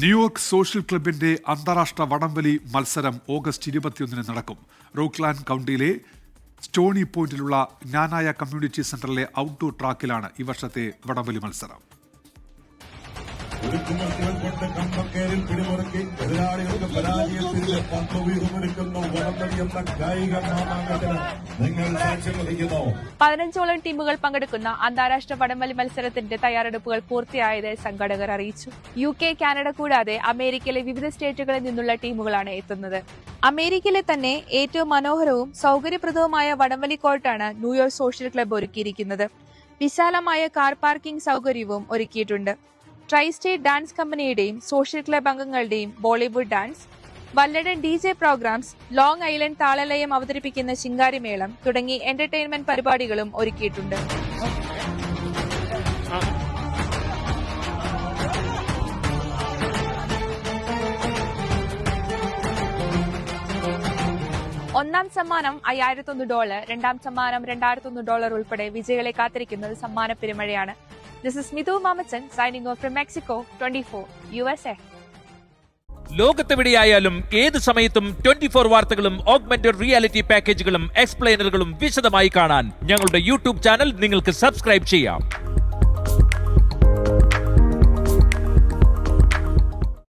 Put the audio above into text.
New York social ക്ലബിന്റെ അന്താരാഷ്ട്ര വടംവലി മത്സരം ഓഗസ്റ്റ് 21 നടക്കും. റോക്ക്ലാൻഡ് കൗണ്ടിയിലെ സ്റ്റോണി പോയിന്റിലുള്ള ജ്ഞാനായ കമ്മ്യൂണിറ്റി സെന്ററിലെ ഔട്ട്ഡോർ ട്രാക്കിലാണ് ഈ വർഷത്തെ വടംവലി മത്സരം. പതിനഞ്ചോളം ടീമുകൾ പങ്കെടുക്കുന്ന അന്താരാഷ്ട്ര വടംവലി മത്സരത്തിന്റെ തയ്യാറെടുപ്പുകൾ പൂർത്തിയായത് സംഘാടകർ അറിയിച്ചു. UK, കാനഡ കൂടാതെ അമേരിക്കയിലെ വിവിധ സ്റ്റേറ്റുകളിൽ നിന്നുള്ള ടീമുകളാണ് എത്തുന്നത്. അമേരിക്കയിലെ തന്നെ ഏറ്റവും മനോഹരവും സൗകര്യപ്രദവുമായ വടംവലി കോർട്ടാണ് ന്യൂയോർക്ക് സോഷ്യൽ ക്ലബ്ബ് ഒരുക്കിയിരിക്കുന്നത്. വിശാലമായ കാർ പാർക്കിംഗ് സൗകര്യവും ഒരുക്കിയിട്ടുണ്ട്. ട്രൈ സ്റ്റേറ്റ് ഡാൻസ് കമ്പനിയുടെയും സോഷ്യൽ ക്ലബ് അംഗങ്ങളുടെയും ബോളിവുഡ് ഡാൻസ്, വല്ലടൻ DJ programs, Long Island Thalalayam അവതരിപ്പിക്കുന്ന ശിങ്കാരിമേളം തുടങ്ങി എന്റർടൈൻമെന്റ് പരിപാടികളും ഒരുക്കിയിട്ടുണ്ട്. ഒന്നാം സമ്മാനം $501, രണ്ടാം സമ്മാനം $201 ഉൾപ്പെടെ വിജയികളെ കാത്തിരിക്കുന്നത് സമ്മാന പെരുമഴയാണ്. This is Mithu Mamachan signing off from Mexico 24 USA. ലോകത്തെവിടെയായാലും ഏത് സമയത്തും 24 വാർത്തകളും ഓഗ്മെന്റഡ് റിയാലിറ്റി പാക്കേജുകളും എക്സ്പ്ലെയിനറുകളും വിശദമായി കാണാൻ ഞങ്ങളുടെ യൂട്യൂബ് ചാനൽ നിങ്ങൾക്ക് സബ്സ്ക്രൈബ് ചെയ്യാം.